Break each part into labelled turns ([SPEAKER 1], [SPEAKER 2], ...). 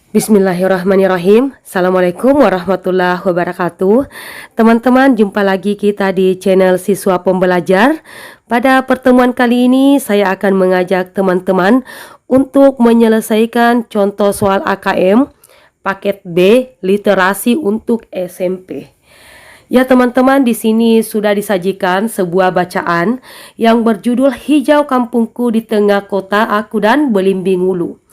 [SPEAKER 1] Bismillahirrahmanirrahim. Assalamualaikum warahmatullahi wabarakatuh. Teman-teman, jumpa lagi kita di channel Siswa Pembelajar. Pada pertemuan kali ini saya akan mengajak teman-teman untuk menyelesaikan contoh soal AKM paket B literasi untuk SMP. Ya teman-teman, di sini sudah disajikan sebuah bacaan yang berjudul Hijau Kampungku di Tengah Kota Aku dan Belimbing Ulu.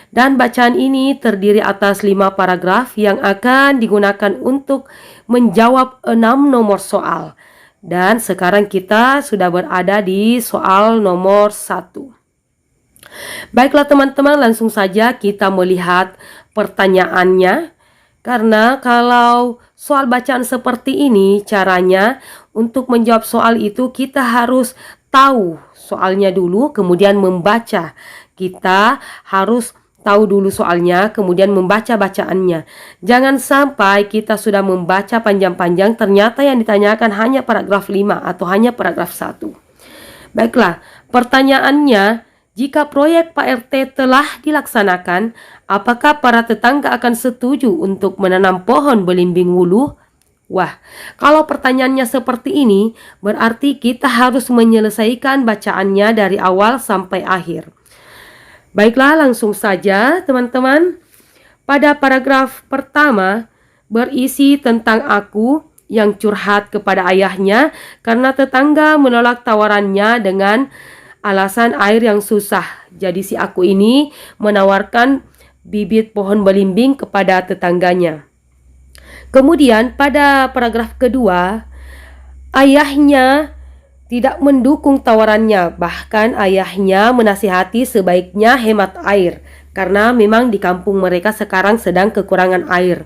[SPEAKER 1] Dan bacaan ini terdiri atas 5 paragraf yang akan digunakan untuk menjawab 6 nomor soal. Dan sekarang kita sudah berada di soal nomor 1. Baiklah teman-teman, langsung saja kita melihat pertanyaannya. Karena kalau soal bacaan seperti ini, caranya untuk menjawab soal itu kita harus tahu soalnya dulu, kemudian membaca. Kita harus tahu dulu soalnya, kemudian membaca bacaannya. Jangan sampai kita sudah membaca panjang-panjang, ternyata yang ditanyakan hanya paragraf 5 atau hanya paragraf 1. Baiklah, pertanyaannya, jika proyek Pak RT telah dilaksanakan, apakah para tetangga akan setuju untuk menanam pohon belimbing wuluh? Wah, kalau pertanyaannya seperti ini, berarti kita harus menyelesaikan bacaannya dari awal sampai akhir. Baiklah, langsung saja teman-teman. Pada paragraf pertama berisi tentang aku yang curhat kepada ayahnya karena tetangga menolak tawarannya dengan alasan air yang susah. Jadi si aku ini menawarkan bibit pohon belimbing kepada tetangganya. Kemudian pada paragraf kedua, ayahnya tidak mendukung tawarannya, bahkan ayahnya menasihati sebaiknya hemat air karena memang di kampung mereka sekarang sedang kekurangan air.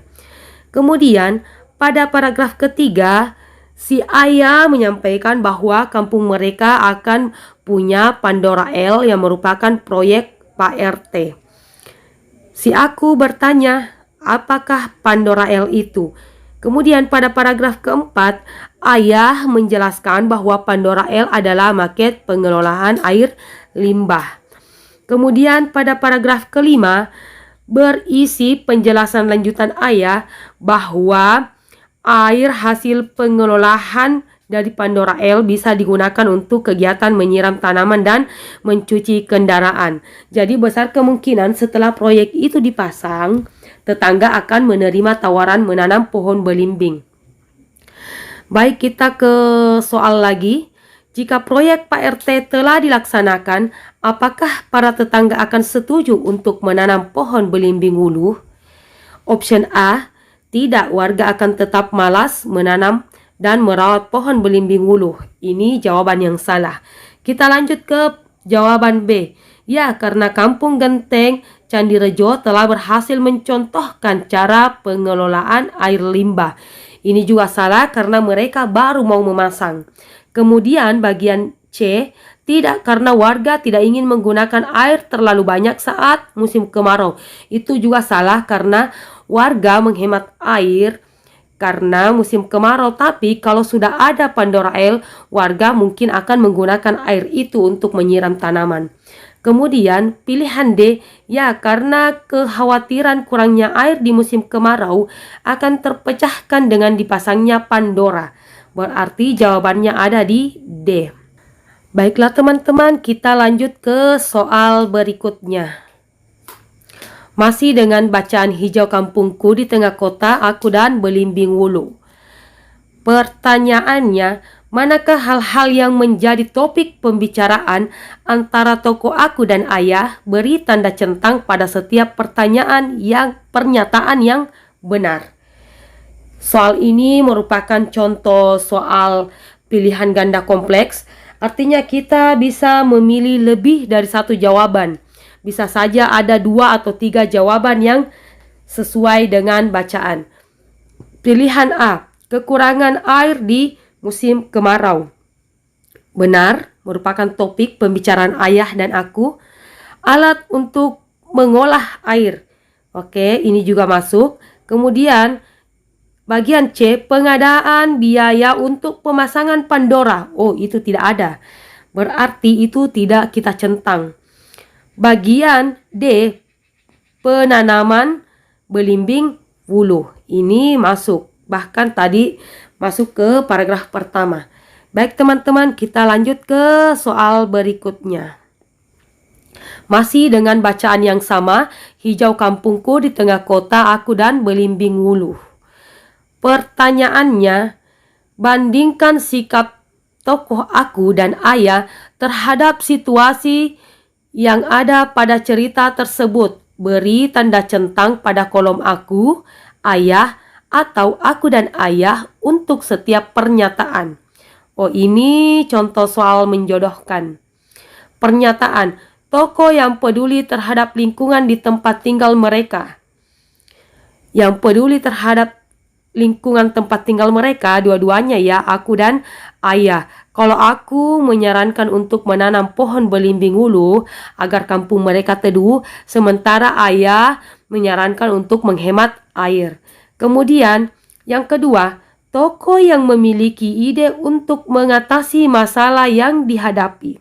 [SPEAKER 1] Kemudian pada paragraf ketiga, si ayah menyampaikan bahwa kampung mereka akan punya Pandora L yang merupakan proyek Pak RT. Si aku bertanya, apakah Pandora L itu? Kemudian pada paragraf keempat, ayah menjelaskan bahwa Pandora L adalah maket pengelolaan air limbah. Kemudian pada paragraf kelima, berisi penjelasan lanjutan ayah bahwa air hasil pengelolaan dari Pandora L bisa digunakan untuk kegiatan menyiram tanaman dan mencuci kendaraan. Jadi besar kemungkinan setelah proyek itu dipasang, tetangga akan menerima tawaran menanam pohon belimbing. Baik, kita ke soal lagi. Jika proyek Pak RT telah dilaksanakan, apakah para tetangga akan setuju untuk menanam pohon belimbing wuluh? Option A, tidak, warga akan tetap malas menanam dan merawat pohon belimbing wuluh. Ini jawaban yang salah. Kita lanjut ke jawaban B. Ya, karena Kampung Genteng Candirejo telah berhasil mencontohkan cara pengelolaan air limbah. Ini juga salah karena mereka baru mau memasang. Kemudian bagian C, tidak, karena warga tidak ingin menggunakan air terlalu banyak saat musim kemarau. Itu juga salah karena warga menghemat air karena musim kemarau, tapi kalau sudah ada Pandora L, warga mungkin akan menggunakan air itu untuk menyiram tanaman. Kemudian pilihan D, ya karena kekhawatiran kurangnya air di musim kemarau akan terpecahkan dengan dipasangnya Pandora. Berarti jawabannya ada di D. Baiklah teman-teman, kita lanjut ke soal berikutnya. Masih dengan bacaan Hijau Kampungku di Tengah Kota Aku dan Belimbing Wuluh. Pertanyaannya, manakah hal-hal yang menjadi topik pembicaraan antara tokoh aku dan ayah? Beri tanda centang pada setiap pernyataan yang benar. Soal ini merupakan contoh soal pilihan ganda kompleks. Artinya kita bisa memilih lebih dari satu jawaban. Bisa saja ada 2 atau 3 jawaban yang sesuai dengan bacaan. Pilihan A, kekurangan air di musim kemarau. Benar, merupakan topik pembicaraan ayah dan aku. Alat untuk mengolah air. Oke, ini juga masuk. Kemudian bagian C, pengadaan biaya untuk pemasangan Pandora. Oh, itu tidak ada. Berarti itu tidak kita centang. Bagian D, penanaman Belimbing Wulu. Ini masuk. Bahkan tadi masuk ke paragraf pertama. Baik teman-teman, kita lanjut ke soal berikutnya. Masih dengan bacaan yang sama, hijau kampungku di tengah kota aku dan belimbing wulu. Pertanyaannya, bandingkan sikap tokoh aku dan ayah terhadap situasi yang ada pada cerita tersebut. Beri tanda centang pada kolom aku, ayah, atau aku dan ayah untuk setiap pernyataan. Oh, ini contoh soal menjodohkan. Pernyataan, tokoh yang peduli terhadap lingkungan di tempat tinggal mereka. Yang peduli terhadap lingkungan tempat tinggal mereka, dua-duanya ya, aku dan ayah. Kalau aku menyarankan untuk menanam pohon belimbing wulu agar kampung mereka teduh, sementara ayah menyarankan untuk menghemat air. Kemudian, yang kedua, tokoh yang memiliki ide untuk mengatasi masalah yang dihadapi.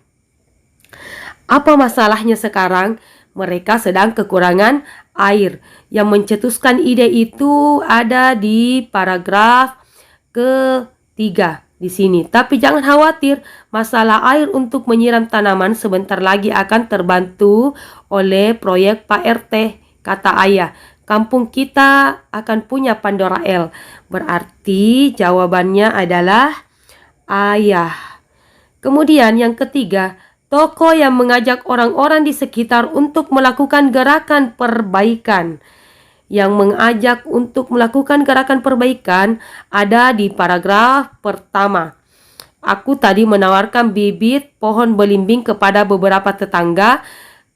[SPEAKER 1] Apa masalahnya sekarang? Mereka sedang kekurangan air. Yang mencetuskan ide itu ada di paragraf ketiga di sini. Tapi jangan khawatir, masalah air untuk menyiram tanaman sebentar lagi akan terbantu oleh proyek Pak RT, kata ayah. Kampung kita akan punya Pandora L. Berarti jawabannya adalah ayah. Kemudian yang ketiga, tokoh yang mengajak orang-orang di sekitar untuk melakukan gerakan perbaikan. Yang mengajak untuk melakukan gerakan perbaikan ada di paragraf pertama. Aku tadi menawarkan bibit pohon belimbing kepada beberapa tetangga.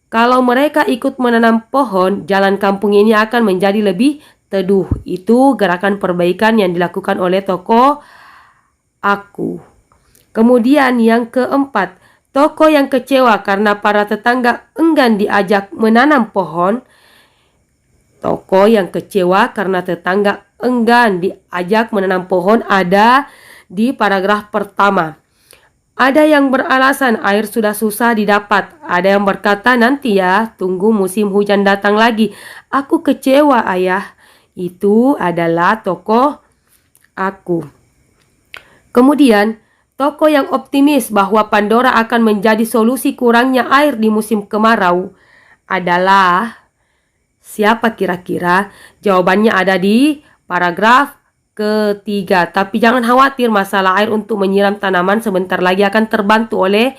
[SPEAKER 1] Kalau mereka ikut menanam pohon, jalan kampung ini akan menjadi lebih teduh. Itu gerakan perbaikan yang dilakukan oleh tokoh aku. Kemudian yang keempat, tokoh yang kecewa karena para tetangga enggan diajak menanam pohon. Tokoh yang kecewa karena tetangga enggan diajak menanam pohon ada di paragraf pertama. Ada yang beralasan air sudah susah didapat. Ada yang berkata nanti ya, tunggu musim hujan datang lagi. Aku kecewa ayah. Itu adalah tokoh aku. Kemudian, tokoh yang optimis bahwa Pandora akan menjadi solusi kurangnya air di musim kemarau adalah siapa kira-kira? Jawabannya ada di paragraf ketiga. Tapi jangan khawatir, masalah air untuk menyiram tanaman sebentar lagi akan terbantu oleh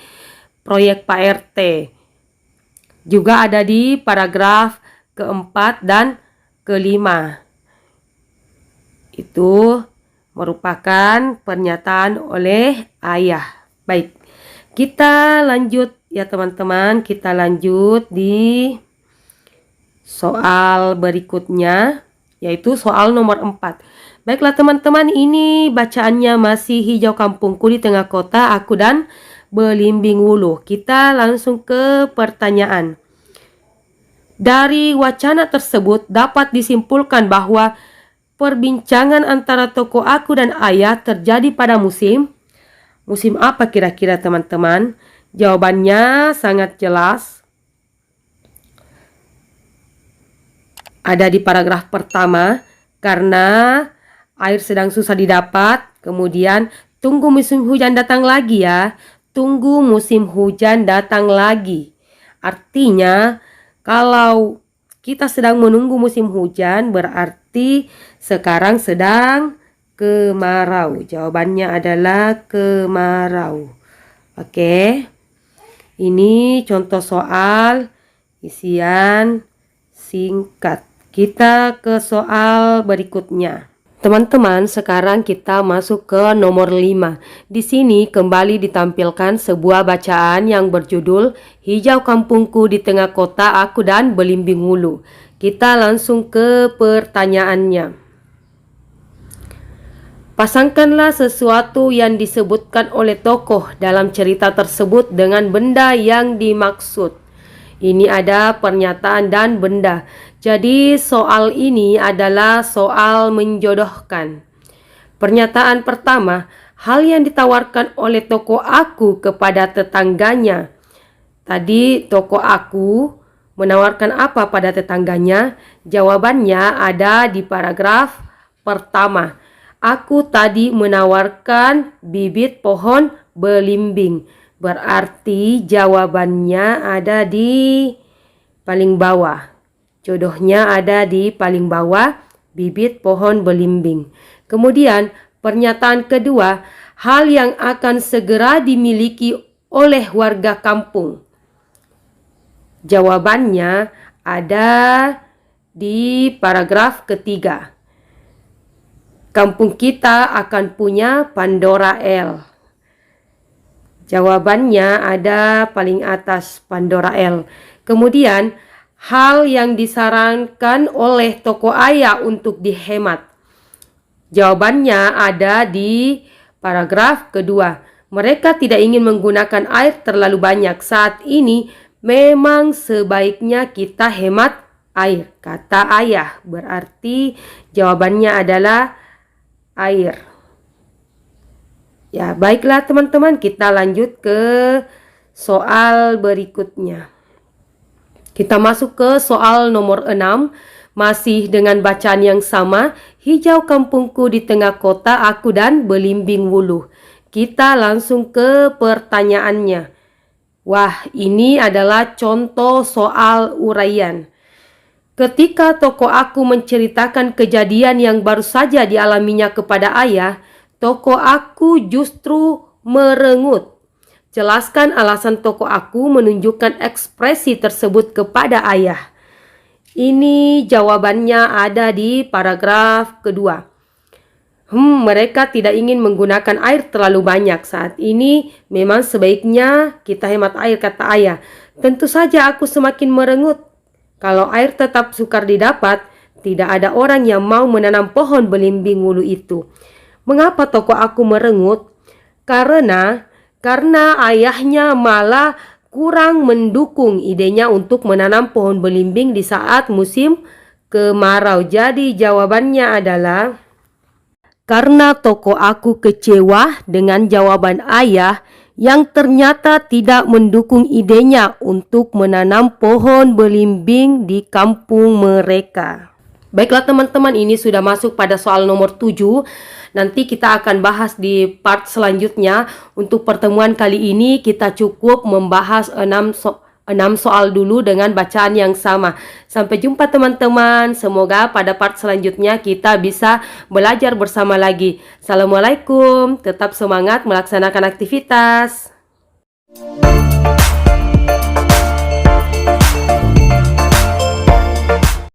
[SPEAKER 1] proyek Pak RT. Juga ada di paragraf keempat dan kelima. Itu merupakan pernyataan oleh ayah. Baik, kita lanjut ya teman-teman. Kita lanjut di soal berikutnya, yaitu soal nomor 4. Baiklah teman-teman, ini bacaannya masih hijau kampungku di tengah kota aku dan belimbing wulu. Kita langsung ke pertanyaan. Dari wacana tersebut dapat disimpulkan bahwa perbincangan antara tokoh aku dan ayah terjadi pada musim apa kira-kira teman-teman? Jawabannya sangat jelas. Ada di paragraf pertama, karena air sedang susah didapat. Kemudian tunggu musim hujan datang lagi ya. Tunggu musim hujan datang lagi. Artinya kalau kita sedang menunggu musim hujan berarti sekarang sedang kemarau. Jawabannya adalah kemarau. Oke. Ini contoh soal isian singkat. Kita ke soal berikutnya. Teman-teman, sekarang kita masuk ke nomor 5. Di sini kembali ditampilkan sebuah bacaan yang berjudul Hijau Kampungku di Tengah Kota Aku dan Belimbing Wulu. Kita langsung ke pertanyaannya. Pasangkanlah sesuatu yang disebutkan oleh tokoh dalam cerita tersebut dengan benda yang dimaksud. Ini ada pernyataan dan benda. Jadi soal ini adalah soal menjodohkan. Pernyataan pertama, hal yang ditawarkan oleh tokoh aku kepada tetangganya. Tadi tokoh aku Menawarkan apa pada tetangganya? Jawabannya ada di paragraf pertama. Aku tadi menawarkan bibit pohon belimbing. Berarti jawabannya ada di paling bawah. Jodohnya ada di paling bawah, bibit pohon belimbing. Kemudian pernyataan kedua, hal yang akan segera dimiliki oleh warga kampung. Jawabannya ada di paragraf ketiga. Kampung kita akan punya Pandora L. Jawabannya ada paling atas, Pandora L. Kemudian, hal yang disarankan oleh toko ayah untuk dihemat. Jawabannya ada di paragraf kedua. Mereka tidak ingin menggunakan air terlalu banyak. Saat ini memang sebaiknya kita hemat air, kata ayah. Berarti jawabannya adalah air. Ya, baiklah teman-teman, kita lanjut ke soal berikutnya. Kita masuk ke soal nomor 6. Masih dengan bacaan yang sama. Hijau kampungku di tengah kota, aku dan belimbing wuluh. Kita langsung ke pertanyaannya. Wah, ini adalah contoh soal uraian. Ketika tokoh aku menceritakan kejadian yang baru saja dialaminya kepada ayah, tokoh aku justru merengut. Jelaskan alasan tokoh aku menunjukkan ekspresi tersebut kepada ayah. Ini jawabannya ada di paragraf kedua. Mereka tidak ingin menggunakan air terlalu banyak. Saat ini memang sebaiknya kita hemat air, kata ayah. Tentu saja aku semakin merengut. Kalau air tetap sukar didapat, tidak ada orang yang mau menanam pohon belimbing wuluh itu. Mengapa tokoh aku merengut? Karena ayahnya malah kurang mendukung idenya untuk menanam pohon belimbing di saat musim kemarau. Jadi jawabannya adalah karena tokoh aku kecewa dengan jawaban ayah yang ternyata tidak mendukung idenya untuk menanam pohon belimbing di kampung mereka. Baiklah teman-teman, ini sudah masuk pada soal nomor 7. Nanti kita akan bahas di part selanjutnya. Untuk pertemuan kali ini kita cukup membahas 6 soal dulu dengan bacaan yang sama. Sampai jumpa teman-teman. Semoga pada part selanjutnya kita bisa belajar bersama lagi. Assalamualaikum. Tetap semangat melaksanakan aktivitas.